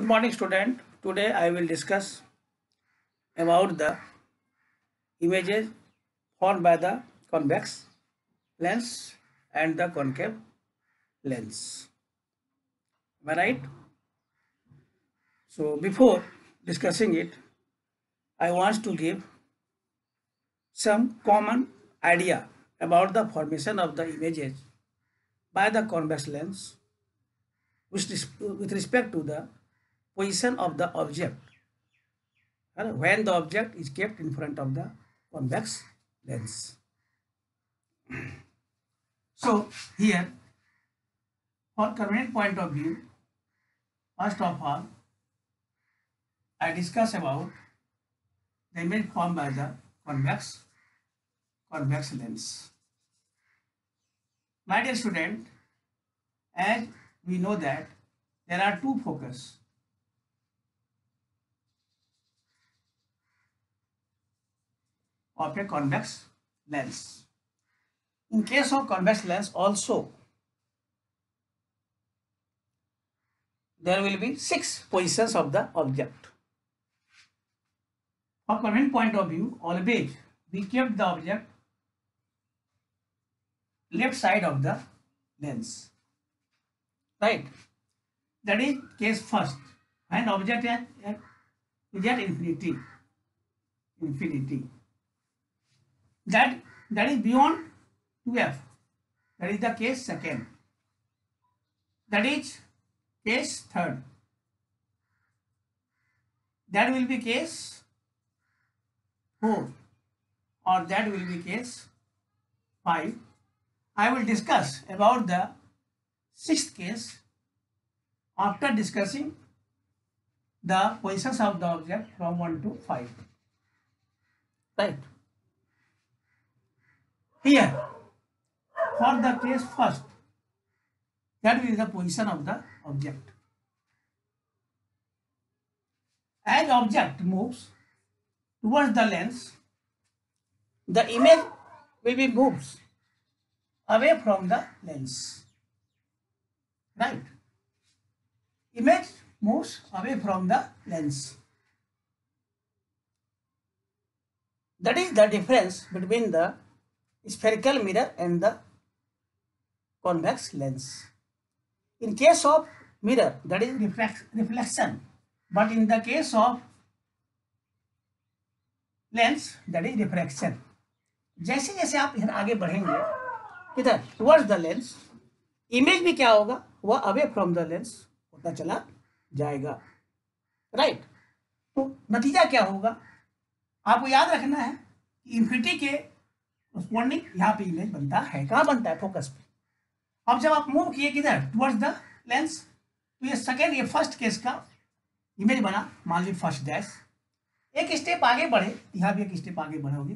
Good morning, student. Today I will discuss about the images formed by the convex lens and the concave lens. Am I right? So before discussing it, I want to give some common idea about the formation of the images by the convex lens with respect to the position of the object when the object is kept in front of the convex lens. So here, for convenient point of view, first of all, I discuss about the image formed by the convex lens. My dear student, as we know that there are two focus. Of a convex lens. In case of convex lens also, there will be 6 positions of the object. From convenient point of view, always we kept the object left side of the lens. Right? That is case first. When object is at infinity. That is beyond 2f. That is the case second. That is case third. That will be case 4 or that will be case 5. I will discuss about the 6th case after discussing the positions of the object from 1 to 5. Right. Here, for the case first, that will be the position of the object. As object moves towards the lens, the image will be moves away from the lens. Right? Image moves away from the lens. That is the difference between the spherical mirror and the convex lens. In case of mirror, that is reflection, but in the case of lens, that is refraction. जैसे जैसे आप इधर आगे बढ़ेंगे किधर towards the lens, image भी क्या होगा, वह अवे फ्रॉम द लेंस होता चला जाएगा. राइट? तो नतीजा क्या होगा, आपको याद रखना है कि इंफिनिटी के कॉरस्पॉन्डिंग यहाँ पे इमेज बनता है. कहाँ बनता है? फोकस पे. अब जब आप मूव किए किधर टुवर्ड्स द लेंस, तो ये सेकेंड ये फर्स्ट केस का इमेज बना. मान ली फर्स्ट डैश, एक स्टेप आगे बढ़े, यहाँ भी एक स्टेप आगे बढ़ोगे,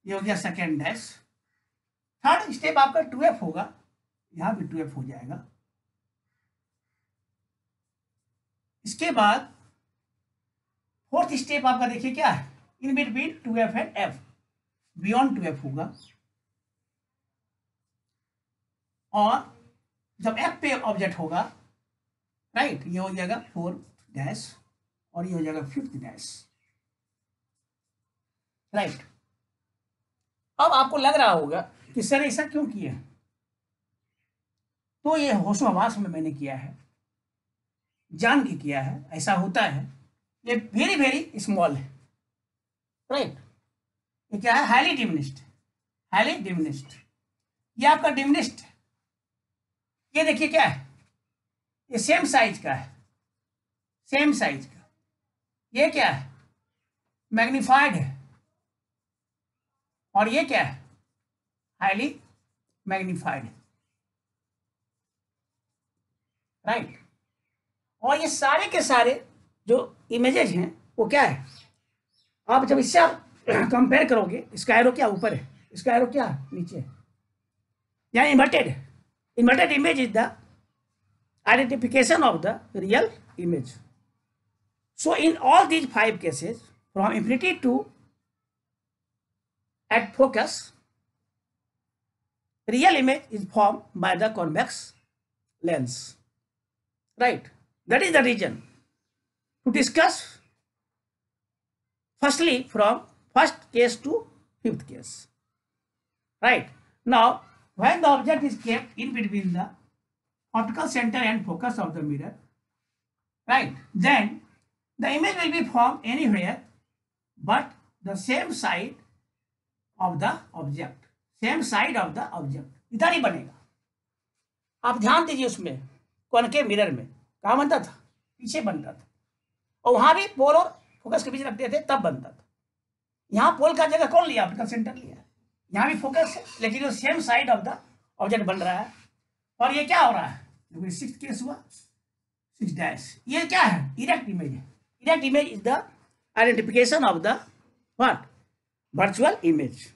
ये हो गया सेकेंड डैश. थर्ड स्टेप आपका 2f होगा, यहाँ भी 2f हो जाएगा. इसके बाद फोर्थ स्टेप आपका देखिए क्या है, in between 2f and f, beyond 2f होगा. और जब f पे ऑब्जेक्ट होगा, राइट, ये हो जाएगा 4th डैश और ये हो जाएगा 5th डैश. राइट? अब आपको लग रहा होगा कि सर ऐसा क्यों किया, तो ये होशो हवास में मैंने किया है, जान के किया है. ऐसा होता है, ये वेरी वेरी स्मॉल है. राइट? ये क्या है? Highly diminished. ये आपका डिमिनिश्ड है. ये देखिए क्या है, ये सेम साइज का है, सेम साइज का. ये क्या है? मैग्नीफाइड है. और ये क्या है? Highly magnified. राइट? और ये सारे के सारे जो इमेजेस हैं वो क्या है, आप जब इससे आप कंपेयर करोगे, इसका एरो क्या ऊपर है, इसका एरो क्या नीचे है, या inverted image is the identification of the real image. So in all these 5 cases, from infinity to at focus, real image is formed by the convex lens. Right? That is the reason to discuss firstly from first case to fifth case. Right. Now, when the object is kept in between the optical center and focus of the mirror, right, then the image will be formed anywhere but the same side of the object. Same side of the object इधर ही बनेगा। आप ध्यान दीजिए, उसमें concave mirror में कहाँ बनता था? पीछे बनता था, और वहां भी पोल और फोकस के बीच रखते थे तब बनता था। यहाँ पोल का जगह कौन लिया? ऑप्टिकल सेंटर लिया। यहाँ भी फोकस है, लेकिन जो same side of the object बन रहा है। और ये क्या हो रहा है? देखो, सिक्स्थ केस हुआ, 6 ये क्या है? इरेक्ट इमेज है। Erect image is the identification of the what? Virtual image.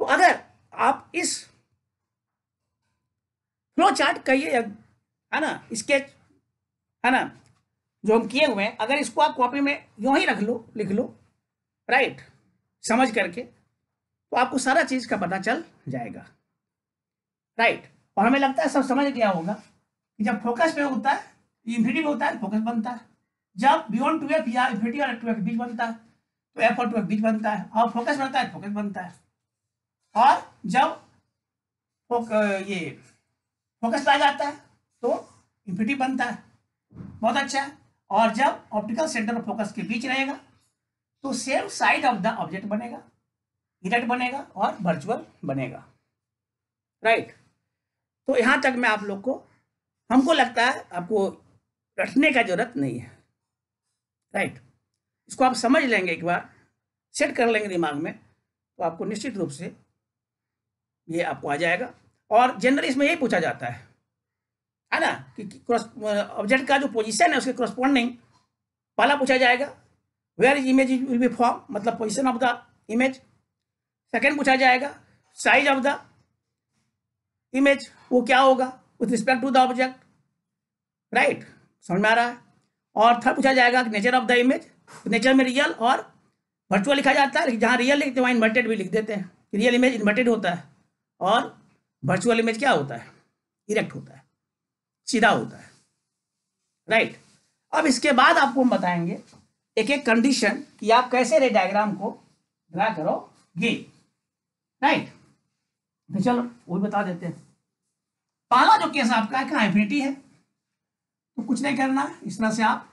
तो अगर आप इस फ्लो चार्ट का ये है ना, स्केच है ना जो हम किए हुए हैं, अगर इसको आप कॉपी में यूं ही रख लो, लिख लो, राइट, समझ करके, तो आपको सारा चीज का पता चल जाएगा। राइट। और हमें लगता है सब समझ गया होगा कि जब फोकस पे होता है, इंफिनिटी में होता है, फोकस बनता है। जब बियॉन्ड 2f या इंफिनिटी और 2f के बीच बनता है तो f और 2f बीच बनता है, और फोकस बनता है, फोकस बनता है। और जब ये फोकस आ जाता है तो इंफिनिटी बनता है। बहुत अच्छा है। और जब ऑप्टिकल सेंटर और फोकस के बीच रहेगा तो same side of the object बनेगा, इरेक्ट बनेगा और वर्चुअल बनेगा। राइट। तो यहां तक मैं आप लोग को, हमको लगता है आपको रटने का जरूरत नहीं है। राइट। इसको आप समझ लेंगे, एक बार सेट कर लेंगे दिमाग में, तो आपको निश्चित रूप से ये आपको आ जाएगा। और जनरली इसमें यही पूछा जाता है ना, कि ऑब्जेक्ट का जो पोजीशन है उसके करस्पॉन्डिंग पहला पूछा जाएगा, where is image will be form, मतलब position of the image. Second पूछा जाएगा साइज ऑफ द इमेज, वो क्या होगा with respect to the object. Right, समझ में आ रहा है। और थर्ड पूछा जाएगा nature of the image, nature में रियल और वर्चुअल लिखा जाता है, जहाँ रियल लिखते हैं वहाँ इन्वर्टेड भी लिख देते हैं। रियल इमेज इन्वर्टेड होता है और वर्चुअल इमेज क्या होता है? इरेक्ट होता है, सीधा होता है। राइट। अब इसके बाद आपको हम बताएंगे एक एक कंडीशन कि आप कैसे रे डायग्राम को ड्रा करोगे। राइट। तो चलो वो भी बता देते हैं। पहला जो केस आपका है कि इंफिनिटी है, तो कुछ नहीं करना, इस तरह से आप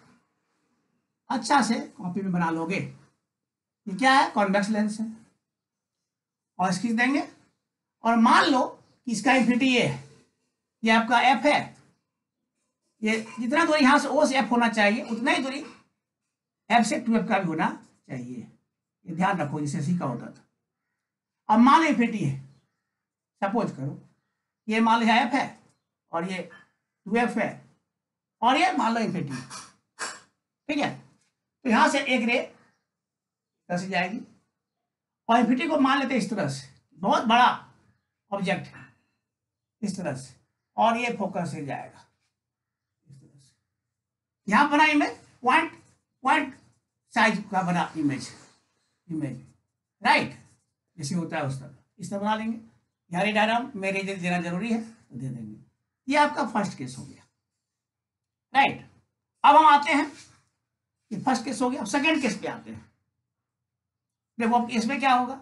अच्छा से कॉपी में बना लोगे। ये क्या है? कॉन्वेक्स लेंस है, और खींच देंगे। और मान लो कि इसका इंफिनिटी ये है, ये आपका एफ है। ये जितना दूरी यहां से ओ से एफ होना चाहिए उतना ही दूरी एफ से 2f का भी होना चाहिए। ये ध्यान रखो, जिससे सीखा होता था। अब मान लो इंफिनिटी है, सपोज करो ये मान लो एफ है और ये 2f है, और ये मान लो इंफिनिटी है। ठीक है। तो यहां से एक रे तरह से जाएगी, और इंफिनिटी को मान लेते हैं इस तरह से, बहुत बड़ा ऑब्जेक्ट है इस तरह से, और ये फोकस से जाएगा इस तरह से। यहां बना इमेज पॉइंट साइज का बना इमेज। राइट, जैसे होता है उस तरह, इस तरह बना लेंगे। यहाँ डायग्राम मेरे देना जरूरी है तो दे देंगे। ये आपका फर्स्ट केस हो गया। राइट। अब हम आते हैं, ये फर्स्ट केस हो गया। अब सेकेंड केस पे आते हैं। देखो अब इसमें क्या होगा,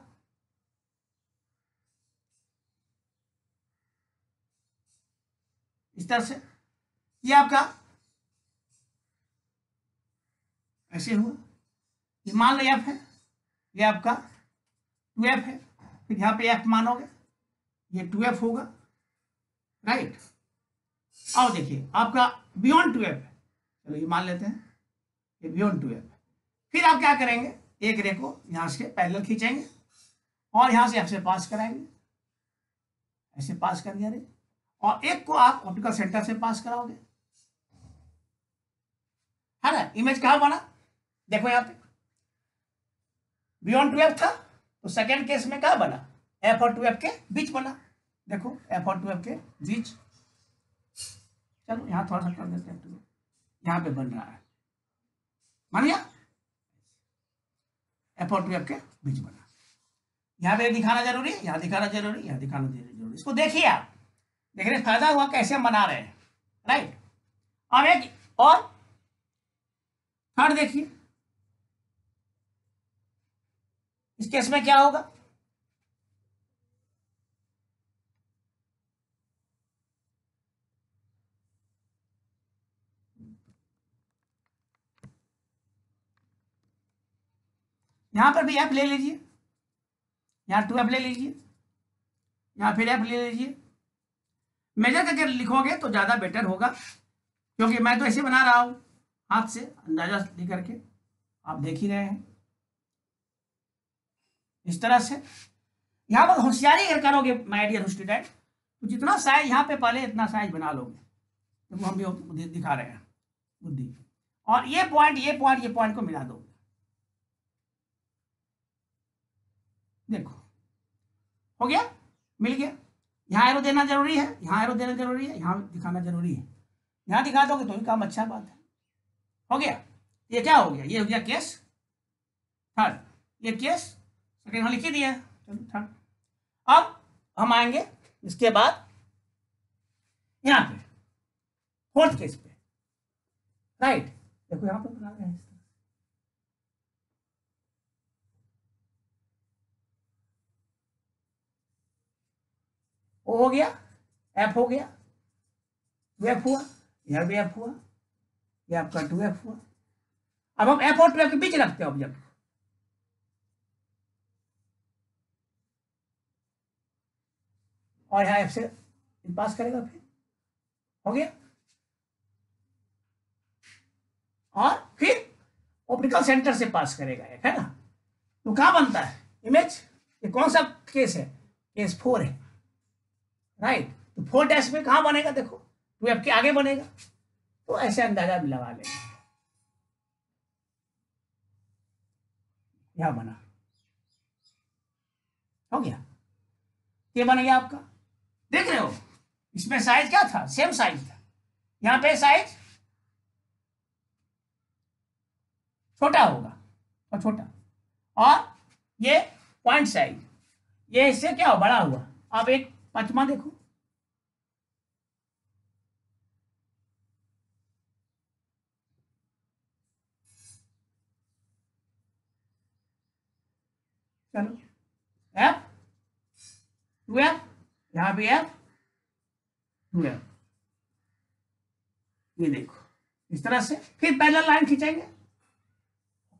इस तरह से ये आपका ऐसे हुआ। ये मान लो एफ है, ये आपका 2f है, फिर यहाँ पे f मानोगे, ये 2f होगा। राइट। अब देखिए आपका बियॉन्ड 2f है, चलो ये मान लेते हैं, ये बियॉन्ड 2f है। फिर आप क्या करेंगे, एक रे को यहाँ से पैरेलल खींचेंगे और यहाँ से f से पास कराएंगे, ऐसे पास कर दिया रे, और एक को आप ऑप्टिकल सेंटर से पास कराओगे, है ना। इमेज कहाँ बना? देखो यहाँ पे बियॉन्ड 2f था, तो सेकेंड केस में क्या बना? f और 2f के बीच बना। देखो f और 2f के बीच। चलो यहाँ थोड़ा सा कर देते हैं, यहाँ पे बन रहा है, मान लिया, f और 2f के बीच बना। यहाँ पे दिखाना जरूरी है, यहाँ दिखाना जरूरी, यहाँ दिखाना जरूरी। इसको देखिए आप, देखने फायदा हुआ कैसे हम बना रहे हैं। राइट। अब एक और थर्ड देखिए, इस केस में क्या होगा, यहां पर भी एफ ले लीजिए, यहां 2f ले लीजिए, यहां फिर f ले लीजिए। मेजर करके लिखोगे तो ज्यादा बेटर होगा, क्योंकि मैं तो ऐसे बना रहा हूं हाथ से अंदाजा लेकर के, आप देख ही रहे हैं इस तरह से। यहां पर होशियारी अगर करोगे माय डियर स्टूडेंट, तो जितना साइज यहां पे पहले इतना साइज बना लोगे, तो हम भी दिखा रहे हैं बुद्धि, और ये पॉइंट ये पॉइंट ये पॉइंट को मिला दोगे, देखो हो गया, मिल गया। यहाँ एरो देना जरूरी है, यहाँ एरो देना जरूरी है, यहाँ दिखाना जरूरी है, यहाँ दिखा दोगे तो भी काम अच्छा बात है। हो गया, ये क्या हो गया, ये हो गया केस थर्ड, ये केस सेकेंड हम लिख ही दिया है, चलो थर्ड। अब हम आएंगे इसके बाद यहाँ पे फोर्थ केस पे, राइट। देखो यहाँ पे बना रहे हैं, ओ हो गया, एफ हो गया, 2f हुआ, यह भी एफ हुआ, यह आपका 2f हुआ। अब हम एफ और 2f के बीच रखते हैं ऑब्जेक्ट, और यहाँ एफ से पास करेगा, फिर हो गया, और फिर ऑप्टिकल सेंटर से पास करेगा एक, है ना। तो कहाँ बनता है इमेज, ये कौन सा केस है, केस 4 है, राइट। तो 4' में कहाँ बनेगा, देखो 2f के आगे बनेगा, तो ऐसे अंदाजा भी लगा लेंगे, यह बना, हो गया, ये बन गया आपका, देख रहे हो। इसमें साइज क्या था, सेम साइज था, यहाँ पे साइज छोटा होगा और छोटा, और ये पॉइंट साइज, ये इससे क्या हो, बड़ा हुआ। अब एक पांचवा देखो, चलो एफ 2f, यहां भी एफ 2f, ये देखो इस तरह से। फिर पैरेलल लाइन खींचेंगे,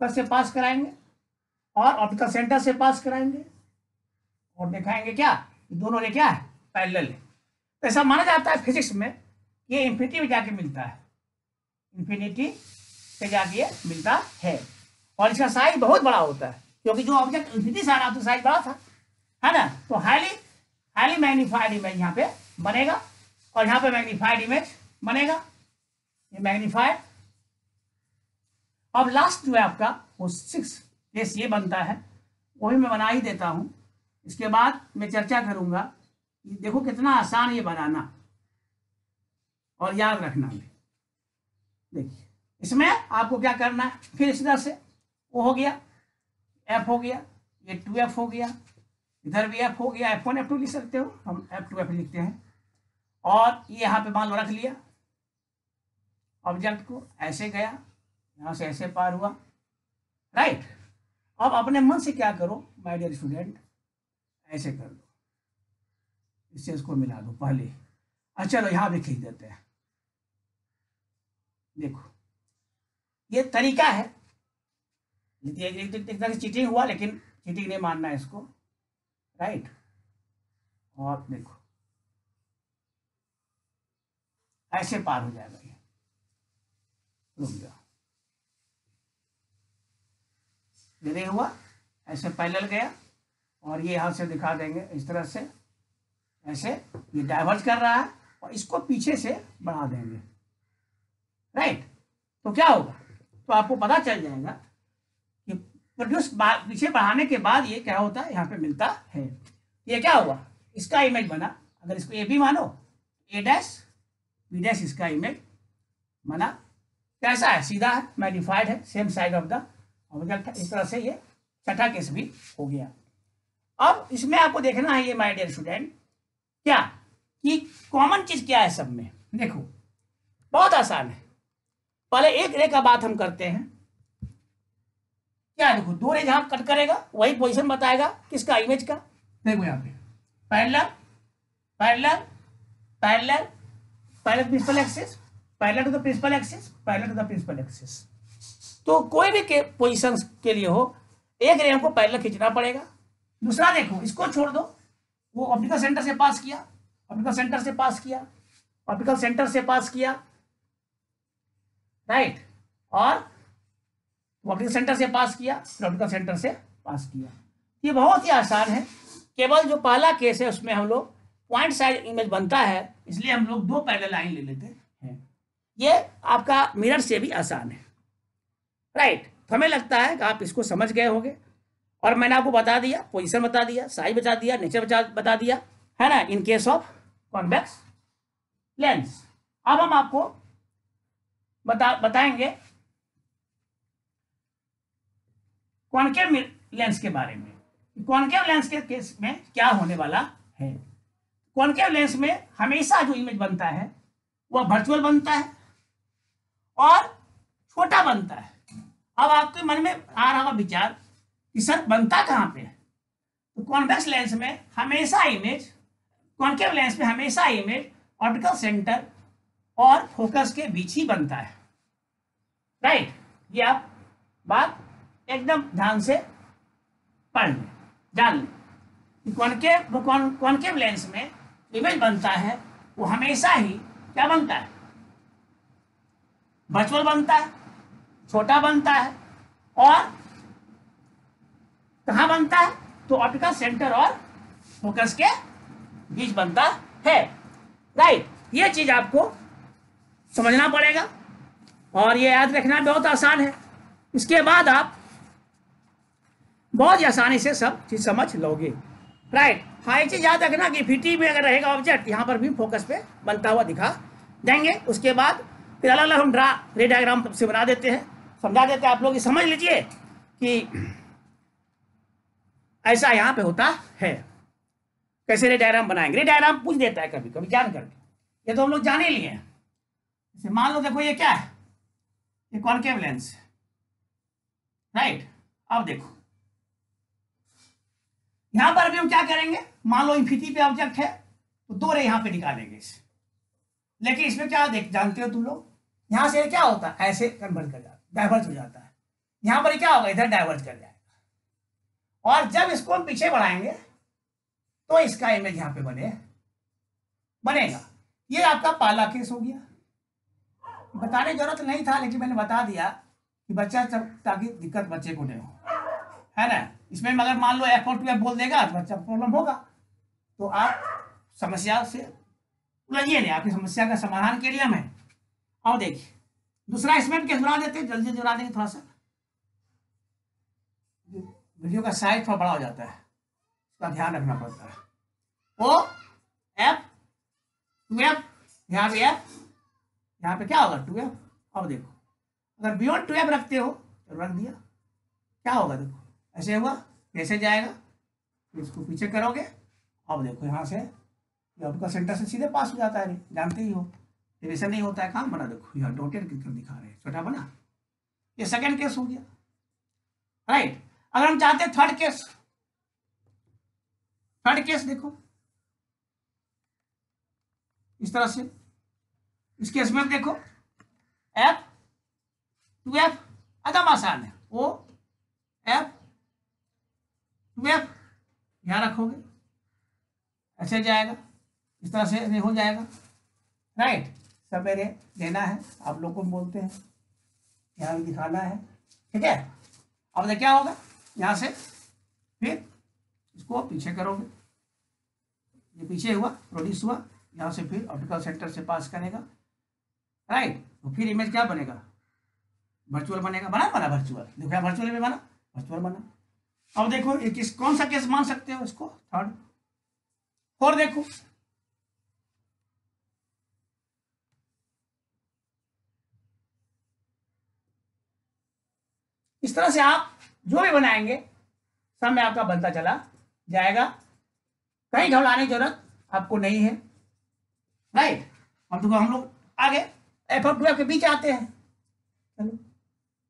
फोकस से पास कराएंगे और ऑप्टिकल सेंटर से पास कराएंगे, और दिखाएंगे क्या, दोनों ने क्या है, पैरेलल है। तो ऐसा माना जाता है फिजिक्स में, ये इंफिनिटी में जाके मिलता है, इंफिनिटी पे जाके ये मिलता है, और इसका साइज बहुत बड़ा होता है, क्योंकि जो ऑब्जेक्ट इंफिनिटी से आ रहा था साइज बड़ा था, है ना। तो हाईली मैग्नीफाइड इमेज यहाँ पे बनेगा, और यहाँ पे मैग्नीफाइड इमेज बनेगा, ये मैग्नीफाइड। अब लास्ट जो है आपका वो 6 केस ये बनता है, वही मैं बना ही देता हूं, इसके बाद मैं चर्चा करूंगा। देखो कितना आसान ये बनाना और याद रखना भी। देखिए इसमें आपको क्या करना है, फिर इस तरह से वो हो गया, एफ हो गया, ये 2f हो गया, इधर भी एफ हो गया, f1 f2 लिख सकते हो, हम f2f लिखते हैं, और ये यहाँ पे मान लो रख लिया ऑब्जेक्ट को, ऐसे गया, यहाँ से ऐसे पार हुआ, राइट। अब अपने मन से क्या करो माय डियर स्टूडेंट, ऐसे कर दो, इससे इसको मिला दो पहले। अच्छा चलो यहाँ भी खींच देते हैं, देखो ये तरीका है, एक तरह से चीटिंग हुआ, लेकिन चीटिंग नहीं मानना है इसको, राइट। और देखो ऐसे पार हो जाएगा, ये रुक जाओ, ये हुआ, ऐसे पैरेलल गया, और ये यहां से दिखा देंगे इस तरह से, ऐसे ये डाइवर्ज कर रहा है, और इसको पीछे से बढ़ा देंगे, राइट। तो क्या होगा, तो आपको पता चल जाएगा कि प्रोड्यूस पीछे बढ़ाने के बाद ये क्या होता है, यहाँ पे मिलता है। ये क्या हुआ, इसका इमेज बना, अगर इसको ए बी मानो, a' b' इसका इमेज बना, कैसा है, सीधा है, मैग्नीफाइड है, same side of the object है। इस तरह से ये छठा केस भी हो गया। अब इसमें आपको देखना है ये माय डियर स्टूडेंट, क्या कि कॉमन चीज क्या है सब में, देखो बहुत आसान है। पहले एक रे का बात हम करते हैं। क्या देखो, दो रे जहां कट करेगा वही पोजीशन बताएगा किसका, इमेज का। देखो यहाँ पे parallel parallel parallel parallel principal axis, parallel to the principal axis, parallel to the principal axis. तो कोई भी के पोजीशन के लिए हो, एक रे हमको पैरेलल खींचना पड़ेगा। दूसरा देखो, इसको छोड़ दो, वो ऑप्टिकल सेंटर से पास किया, ऑप्टिकल सेंटर से पास किया, ऑप्टिकल सेंटर से पास किया, राइट, और ऑप्टिकल सेंटर से पास किया, फिर ऑप्टिकल सेंटर से पास किया। ये बहुत ही आसान है। केवल जो पहला केस है उसमें हम लोग पॉइंट साइज इमेज बनता है, इसलिए हम लोग दो पैरेलल लाइन ले लेते हैं। ये आपका मिरर से भी आसान है, राइट। तो हमें लगता है कि आप इसको समझ गए होंगे, और मैंने आपको बता दिया, पोजीशन बता दिया, साइज बता दिया, नेचर बता दिया, है ना, in case of convex lens. अब हम आपको बताएंगे कॉनकेव लेंस के बारे में। कॉनकेव लेंस के केस में क्या होने वाला है। कॉनकेव लेंस में हमेशा जो इमेज बनता है वह वर्चुअल बनता है और छोटा बनता है। अब आपके मन में आ रहा विचार कि सर बनता कहाँ पे है, तो कॉन्वेक्स लेंस में हमेशा इमेज, कॉनकेव लेंस में हमेशा इमेज ऑप्टिकल सेंटर और फोकस के बीच ही बनता है, राइट। ये आप बात एकदम ध्यान से पढ़ लें, जान लें। कॉनकेव लेंस में इमेज बनता है वो हमेशा ही क्या बनता है, वर्चुअल बनता है, छोटा बनता है, और कहाँ बनता है, तो ऑप्टिकल सेंटर और फोकस के बीच बनता है, राइट। ये चीज आपको समझना पड़ेगा और ये याद रखना बहुत आसान है। इसके बाद आप बहुत ही आसानी से सब चीज समझ लोगे, राइट। हाँ, एक चीज याद रखना कि फिटी में अगर रहेगा ऑब्जेक्ट, यहाँ पर भी फोकस पे बनता हुआ दिखा देंगे। उसके बाद फिर अलग अलग हम रे डायग्राम से बना देते हैं, समझा देते हैं। आप लोग समझ लीजिए कि ऐसा यहाँ पे होता है, कैसे रे डायग्राम बनाएंगे। रे डायग्राम पूछ देता है कभी कभी जान करके, ये तो हम लोग जाने लिए हैं। जैसे मान लो, देखो ये क्या है, ये कॉनकेव लेंस, राइट। अब देखो यहां पर भी हम क्या करेंगे, मान लो इंफिनिटी पे ऑब्जेक्ट है तो दो रे यहां पे निकालेंगे इसे। लेकिन इसमें क्या देख जानते हो तुम लोग, यहां से क्या होता है, ऐसे कन्वर्ट कर जाता है, डाइवर्ज हो जाता है। यहां पर क्या होगा, इधर डाइवर्ज कर जाएगा, और जब इसको हम पीछे बढ़ाएंगे तो इसका इमेज यहां पे बनेगा। ये आपका पहला केस हो गया। बताने की जरूरत नहीं था, लेकिन मैंने बता दिया कि बच्चा ताकि दिक्कत बच्चे को नहीं हो, है ना। इसमें अगर मान लो F2F बोल देगा तो बच्चा प्रॉब्लम होगा, तो आप समस्या से उलझिए नहीं, आपकी समस्या का समाधान के लिए हम हैं। और देखिए दूसरा इसमें केस बना देते हैं, जल्दी बना देंगे। थोड़ा सा वीडियो का साइज थोड़ा बड़ा हो जाता है, इसका ध्यान रखना पड़ता है। O F 2F, यहाँ पे F, यहाँ पे क्या होगा 2F। अब देखो अगर बियॉन्ड 2F रखते हो तो रख दिया, क्या होगा, देखो ऐसे हुआ, कैसे जाएगा, इसको पीछे करोगे। अब देखो यहाँ से ऑप्टिकल सेंटर से सीधे पास हो जाता है, जानते ही हो, डिविजन नहीं होता है। कहाँ बना, देखो यहाँ डॉटेड करके दिखा रहे हैं, छोटा बना। ये सेकंड केस हो गया, राइट। अगर हम चाहते हैं थर्ड केस देखो इस तरह से, इस केस में देखो F2F एकदम आसान है, O F 2F यहाँ रखोगे, ऐसे जाएगा, इस तरह से हो जाएगा, राइट। सब मेरे देना है, आप लोग को बोलते हैं, यहाँ भी दिखाना है, ठीक है। अब देखिए क्या होगा, यहाँ से फिर इसको पीछे करोगे, ये पीछे हुआ, प्रोड्यूस हुआ, यहाँ से फिर ऑप्टिकल सेंटर से पास करेगा, राइट। तो फिर इमेज क्या बनेगा, वर्चुअल बनेगा। बना वर्चुअल, देखो वर्चुअल में बना, वर्चुअल बना। अब देखो ये कौन सा केस मान सकते हो इसको, थर्ड। और देखो इस तरह से आप जो भी बनाएंगे सब में आपका बनता चला जाएगा, कहीं घबराने की जरूरत आपको नहीं है, राइट। अब देखो हम लोग आगे F2F के बीच आते हैं, चलो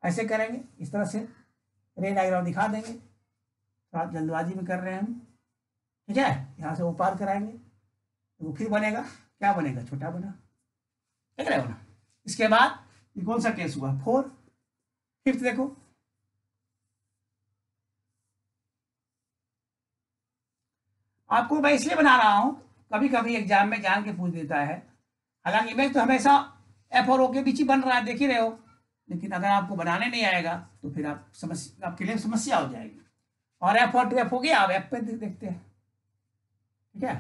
ऐसे करेंगे, इस तरह से रे डायग्राम दिखा देंगे। तो आप जल्दबाजी में कर रहे हैं हम, ठीक है। यहाँ से वो पार कराएंगे तो वो फिर बनेगा, क्या बनेगा, छोटा बना, देख रहे हो ना। इसके बाद ये कौन सा केस हुआ, 4। फिफ्थ देखो, आपको मैं इसलिए बना रहा हूं, कभी कभी एग्जाम में जान के पूछ देता है। हालांकि इमेज तो हमेशा एफ और ओ के बीच ही बन रहा है, देख ही रहे हो। लेकिन अगर आपको बनाने नहीं आएगा तो फिर आप समस्या, आपके लिए समस्या हो जाएगी। और एफ और टू एफ हो गया, आप एफ पे देखते हैं, ठीक है।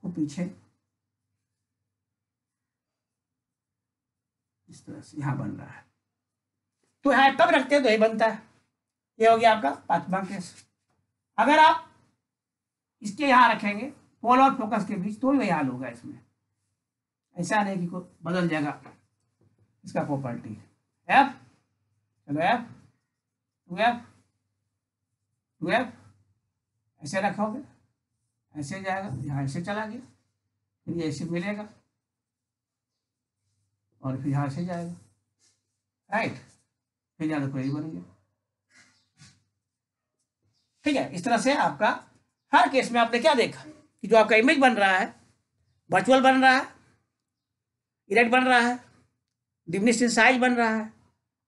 देखो पीछे इस तरह से यहाँ बन रहा है, तो यहाँ कब रखते हैं तो ये बनता है। ये हो गया आपका 5वां केस। अगर आप इसके यहाँ रखेंगे पोल और फोकस के बीच तो वही हाल होगा इसमें। ऐसा नहीं कि कोई बदल जाएगा इसका प्रॉपर्टी। एफ, चलो एफ, 2F, 2F ऐसे रखोगे, ऐसे जाएगा, यहाँ ऐसे चला गया, फिर ये ऐसे मिलेगा और फिर यहाँ से जाएगा, राइट, फिर ज़्यादा क्वेरी बनेगी, ठीक है। इस तरह से आपका हर केस में आपने क्या देखा कि जो आपका इमेज बन रहा है, वर्चुअल बन रहा है, इरेक्ट बन रहा है, डिमिनिश्ड इन साइज बन रहा है,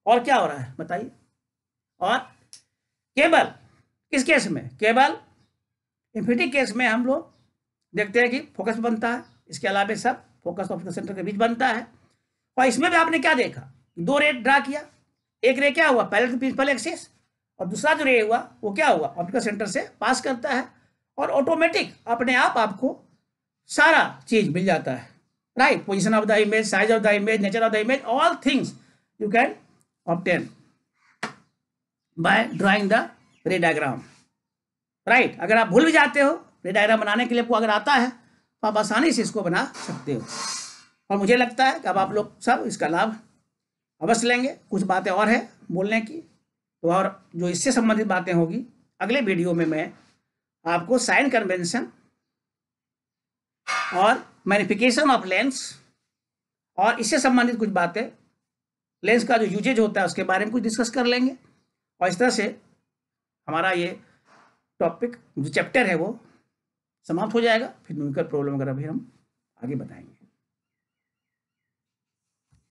और क्या हो रहा है बताइए। और केवल किस केस में, केवल इन्फिनिटी केस में हम लोग देखते हैं कि फोकस बनता है, इसके अलावा सब फोकस ऑप्टिकल सेंटर के बीच बनता है। और इसमें भी आपने क्या देखा, 2 रे ड्रा किया, एक रे क्या हुआ पैरेलल टू प्रिंसिपल एक्सिस, और दूसरा जो रे हुआ वो क्या हुआ ऑप्टिकल सेंटर से पास करता है, और ऑटोमेटिक अपने आप आपको सारा चीज मिल जाता है, right. Position of the image, size of the image, nature of the image, all things you can obtain by drawing the रे डायग्राम, राइट। अगर आप भूल भी जाते हो रे डायग्राम बनाने के लिए, आपको अगर आता है तो आप आसानी से इसको बना सकते हो। और मुझे लगता है कि अब आप लोग सब इसका लाभ अवश्य लेंगे। कुछ बातें और है बोलने की, तो और जो इससे संबंधित बातें होगी अगले वीडियो में मैं आपको साइन कन्वेंशन और मैग्निफिकेशन ऑफ लेंस और इससे संबंधित कुछ बातें, लेंस का जो यूजेज होता है उसके बारे में कुछ डिस्कस कर लेंगे। और इस तरह से हमारा ये टॉपिक जो चैप्टर है वो समाप्त हो जाएगा। फिर न्यूमेरिकल प्रॉब्लम वगैरह भी हम आगे बताएंगे।